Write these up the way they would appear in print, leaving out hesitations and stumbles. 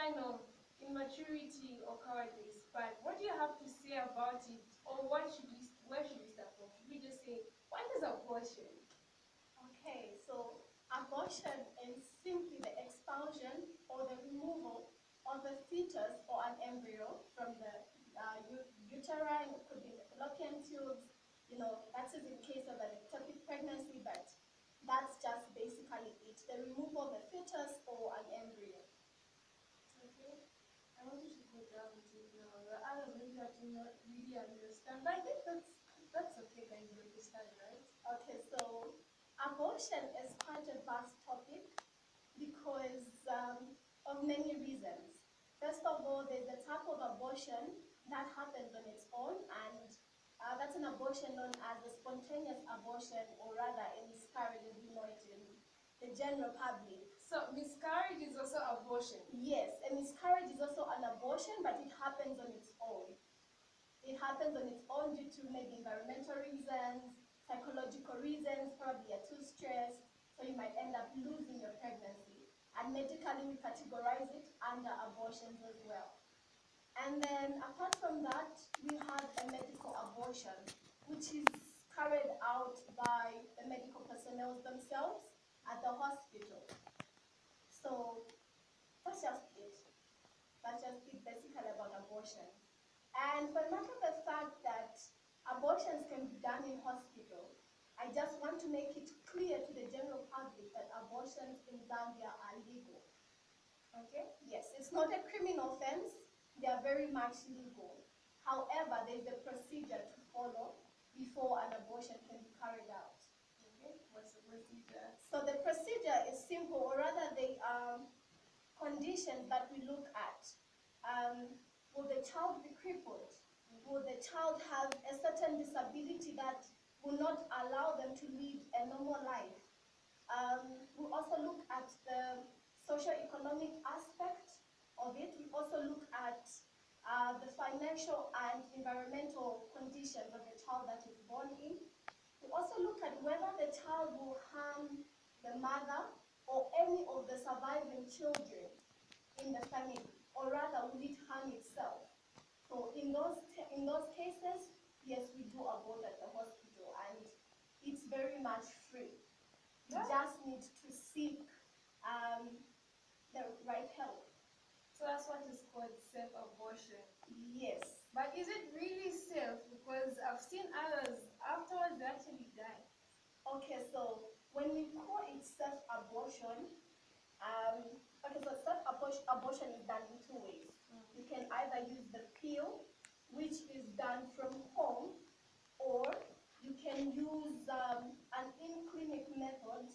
sign of immaturity or cowardice, but what do you have to say about it, or where should we start from? Should we just say, what is abortion? Okay, so abortion is simply the expulsion or the removal of a fetus or an embryo from the uterine, it could be the fallopian tubes, that is in case of an ectopic pregnancy, but that's just basically it, the removal of a fetus or an embryo. Okay, I want you to go down into it now. The others maybe I do not really understand, but I think that's okay, guys, you understand, right? Okay, so abortion is quite a vast topic because of many reasons. First of all, there's a type of abortion that happens on its own, and that's an abortion known as a spontaneous abortion, or rather a miscarriage as we know it in the general public. So miscarriage is also abortion? Yes, a miscarriage is also an abortion, but it happens on its own. It happens on its own due to maybe environmental reasons, psychological reasons, probably you're too stressed, so you might end up losing your pregnancy. And medically, we categorize it under abortions as well. And then apart from that, we have a medical abortion, which is carried out by the medical personnel themselves at the hospital. So that's just it. That's just it basically about abortion. And for the matter of the fact that abortions can be done in hospital, I just want to make it clear to the general public that abortions in Zambia are legal. Okay? Yes, it's not a criminal offense. They are very much legal. However, there's a procedure to follow before an abortion can be carried out. Okay? What's the procedure? So the procedure is simple, or rather they are conditions that we look at. Will the child be crippled? Will the child have a certain disability that will not allow them to lead a normal life? We also look at the socio-economic aspect of it. We also look at the financial and environmental conditions of the child that is born in. We also look at whether the child will harm the mother or any of the surviving children in the family, or rather will it harm itself. So in those cases, yes, we do abort at the hospital, and it's very much free. You just need to seek the right help. So that's what is called safe abortion? Yes. But is it really safe? Because I've seen others, afterwards they actually die. Okay, so when we call it safe abortion, okay, so safe abortion is done in two ways. You can either use the pill, which is done from home, or you can use an in-clinic method,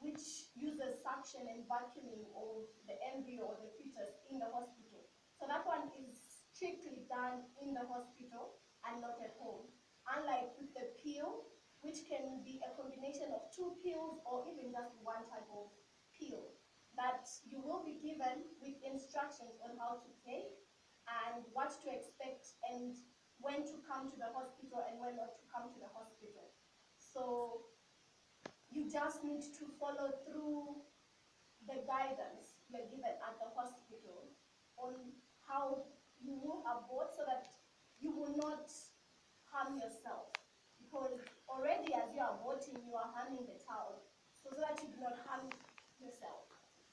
which uses suction and vacuuming of the embryo or the fetus in the hospital. So that one is strictly done in the hospital and not at home. Unlike with the pill, which can be a combination of two pills or even just one type of pill that you will be given with instructions on how to take and what to expect and when to come to the hospital and when not to come to the hospital. So you just need to follow through the guidance you're given at the hospital on how you will abort so that you will not harm yourself. Because already as you're aborting, you are harming the child. So that you do not harm yourself.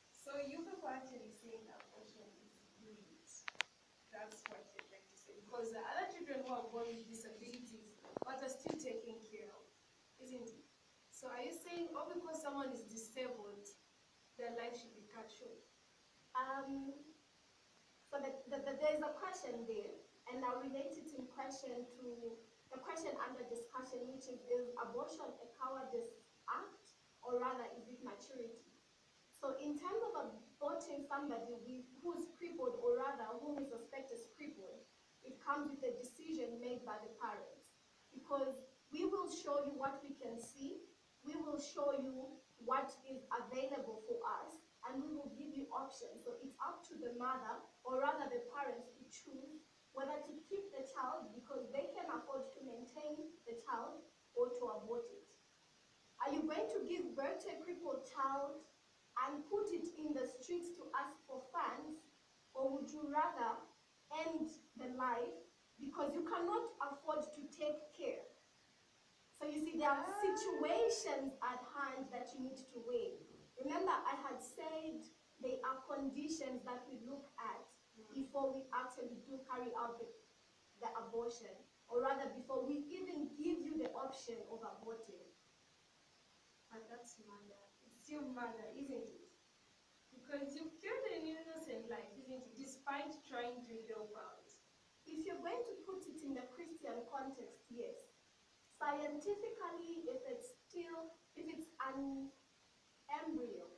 So you people actually saying abortion is good. That's what you're trying to say. Because the other children who are born with disabilities, but are still taken care of, isn't it? So are you saying, oh, because someone is disabled, their life should be cut short? So there's a question there, and I'll relate it in question to the question under discussion, which is abortion a cowardice act, or rather is it maturity? So in terms of aborting somebody who's crippled, or rather whom we suspect is crippled, it comes with a decision made by the parents. Because we will show you what we can see, we will show you what is available for us, and we will give you options. So it's up to the mother, or rather the parents, to choose whether to keep the child because they can afford to maintain the child, or to abort it. Are you going to give birth to a crippled child and put it in the streets to ask for funds, or you rather end the life because you cannot afford to take care. So you see, there are situations at hand that you need to weigh. Remember, I had said there are conditions that we look at before we actually do carry out the abortion, or rather before we even give you the option of aborting. But that's murder. It's still murder, isn't it? Because you've killed an innocent life, isn't it? Despite trying to help out. If you're going to put it in the Christian context, yes. Scientifically, if it's an embryo,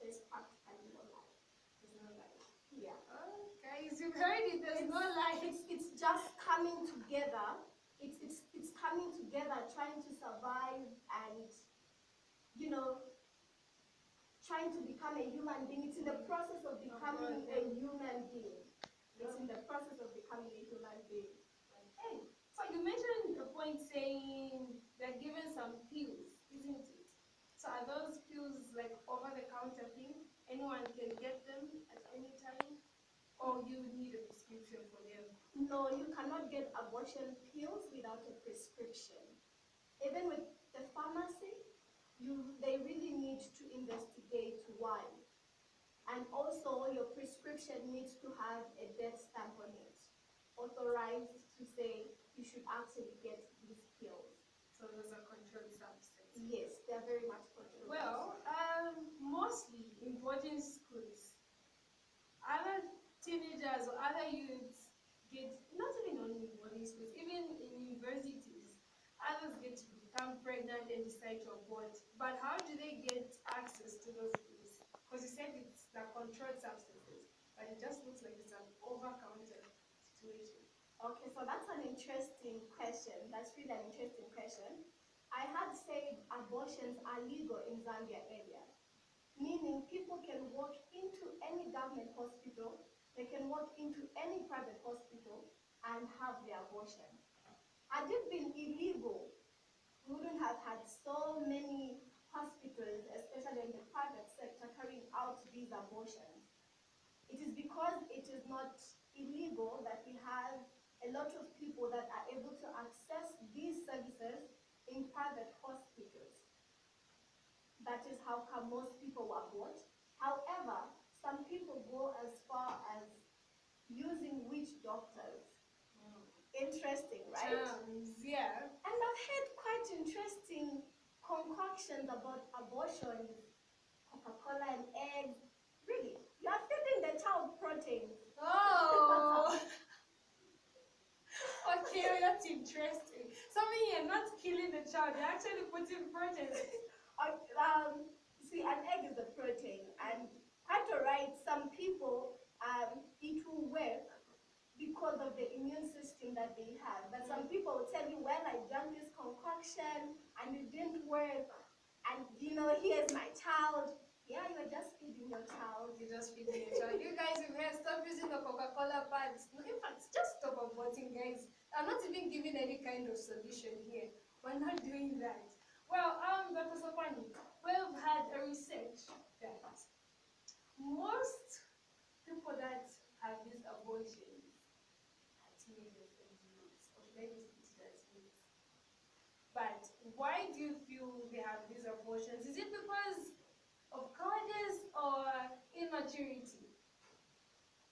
there's practically no life. There's no life. Yeah. Oh, guys, you've heard it. There's no life. It's just coming together. It's coming together, trying to survive and, you know, trying to become a human being. It's in the process of becoming a human being. It's in the process of becoming a human being. Hey, so you mentioned a point saying they're given some pills, isn't it? So are those pills like over-the-counter thing? Anyone can get them at any time? Or you need a prescription for them? No, you cannot get abortion pills without a prescription. Even with the pharmacy, they really need to investigate why. And also, your prescription needs to have a death stamp on it, authorized to say you should actually get these pills. So those are controlled substances? Yes, they are very much controlled. Well, mostly in boarding schools, other teenagers or other youths get, not even only in boarding schools, even in universities, others get to become pregnant and decide to abort. But how do they get access to those pills? Because you said it's the controlled substances, but it just looks like it's an over-counter situation. Okay, so that's an interesting question. That's really an interesting question. I had said abortions are legal in Zambia area, meaning people can walk into any government hospital, they can walk into any private hospital and have their abortion. Had it been illegal, we wouldn't have had so many hospitals, especially in the private sector, carrying out these abortions. It is because it is not illegal that we have a lot of people that are able to access these services in private hospitals. That is how come most people abort. However, some people go as far as using witch doctors. Interesting, right? Yeah. And I've heard quite interesting concoctions about abortion, Coca-Cola and eggs. Really, you are feeding the child protein. Oh! Okay, that's interesting. So I mean, you're not killing the child, you're actually putting protein. See, an egg is a protein, and quite alright, some people, it will work because of the immune system that they have. But some people will tell you, well, I drank this concoction and it didn't work, and you know, here's my child. Yeah, you're just feeding your child. You're just feeding your child. You guys, you guys stop using the Coca-Cola pads. No, in fact, just stop aborting, guys. I'm not even giving any kind of solution here. We're not doing that. Well, Dr. Sokwani, we've had a research that most people that have these abortions are teenagers and youths, or should I even put it as youths? But why do you feel they have these abortions? Is it because of cowardice or immaturity?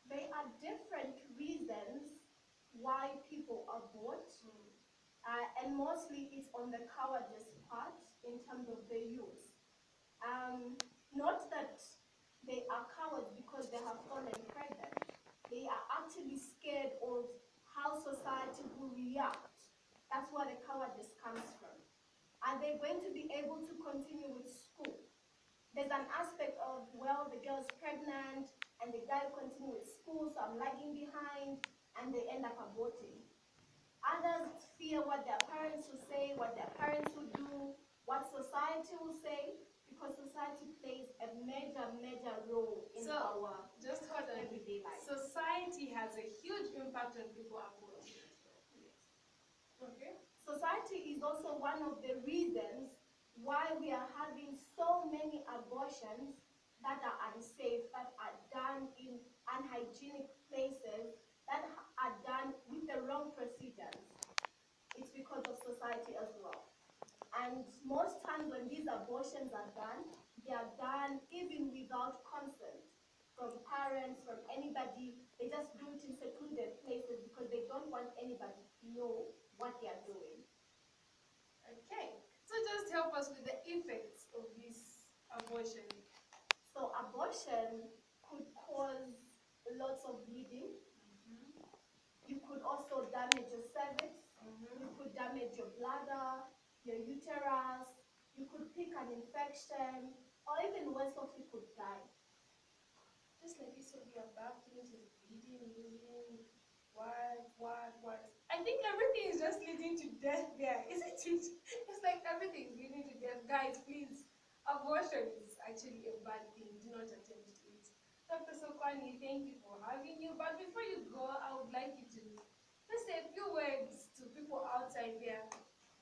There are different reasons why people abort, and mostly it's on the cowardice part in terms of the youth. Not that they are cowards because they have fallen pregnant. They are actually scared of how society will react. That's where the cowardice comes from. Are they going to be able to continue with school? There's an aspect of, well, the girl's pregnant and the guy continues with school, so I'm lagging behind, and they end up aborting. Others fear what their parents will say, what their parents will do, what society will say, because society plays a major, major role in our just hold on. everyday life. Society has a huge impact on people aborting. Yes. Okay. Society is also one of the reasons why we are having so many abortions that are unsafe, that are done in unhygienic places that are done with the wrong procedures. It's because of society as well. And most times when these abortions are done, they are done even without consent from parents, from anybody. They just do it in secluded places because they don't want anybody to know what they are doing. Okay, so just help us with the effects of this abortion. So abortion could cause lots of bleeding. You could also damage your cervix. You could damage your bladder, your uterus. You could pick an infection, or even worse off, you could die. Just like you said, your bathroom is bleeding, losing, what? I think everything is just leading to death there, isn't it? It's like everything is leading to death. Guys, please, abortion is actually a bad thing. Do not attempt it. Dr. Sokwani, thank you for having you. But before you go, I would like you to just say a few words to people outside there.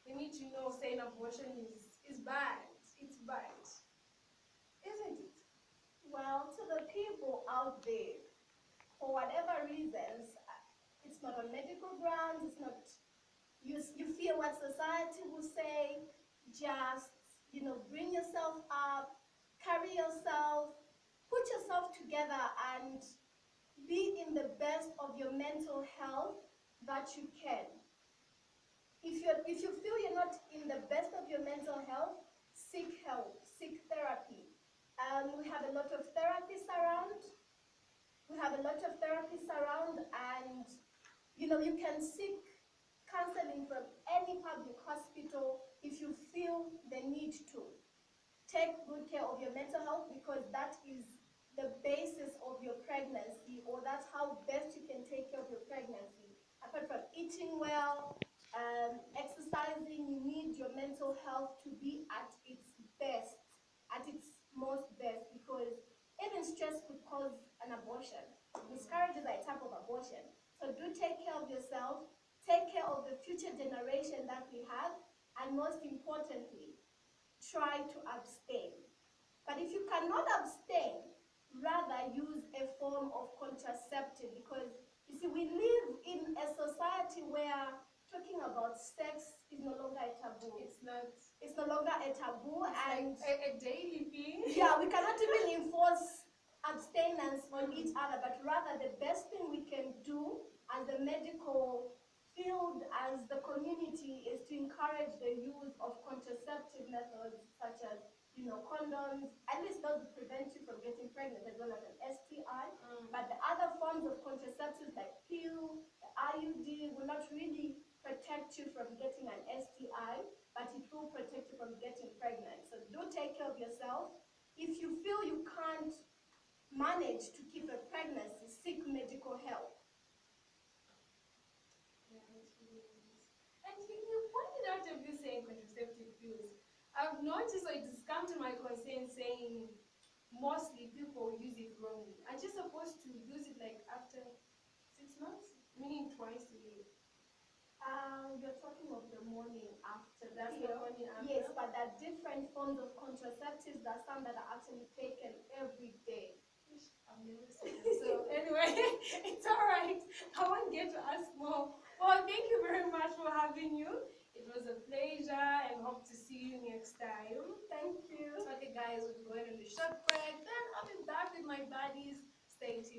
They need to know saying abortion is bad. It's bad. Isn't it? Well, to the people out there, for whatever reasons, it's not on medical grounds, it's not, you feel what society will say, just, bring yourself up, carry yourself, put yourself together and be in the best of your mental health that you can. If you feel you're not in the best of your mental health, seek help, seek therapy. We have a lot of therapists around. And you can seek counseling from any public hospital if you feel the need to. Take good care of your mental health because that is the basis of your pregnancy, or that's how best you can take care of your pregnancy. Apart from eating well, exercising, you need your mental health to be at its best, at its most best, because even stress could cause an abortion. Miscarriages are a type of abortion. So do take care of yourself, take care of the future generation that we have, and most importantly, try to abstain. But if you cannot abstain, rather use a form of contraceptive, because you see, we live in a society where talking about sex is no longer a taboo. It's not. It's no longer a taboo, and like a daily thing. yeah, we cannot even enforce abstinence on each other, but rather the best thing we can do as the medical field, as the community, is to encourage the use of contraceptive methods such as condoms. At least those prevent you from getting pregnant as well as an STI. But the other forms of contraceptives like pill, the IUD, will not really protect you from getting an STI, but it will protect you from getting pregnant. So do take care of yourself. If you feel you can't manage to keep a pregnancy, seek medical help. Yeah, that's really nice. And you pointed out of you saying contraceptive pills. I've noticed, or it has come to my concern, saying mostly people use it wrongly. Aren't you supposed to use it like after 6 months? Meaning twice a year. You're talking of the morning after. That's the morning after? Yes, but there are different forms of contraceptives. There are some that are actually taken every day. I've never seen that. So anyway, it's all right. I won't get to ask more. Well, thank you very much for having you. It was a pleasure, and hope to see you next time. Thank you. Okay, guys, we'll be going on a short break. Then I'll be back with my buddies. Stay tuned.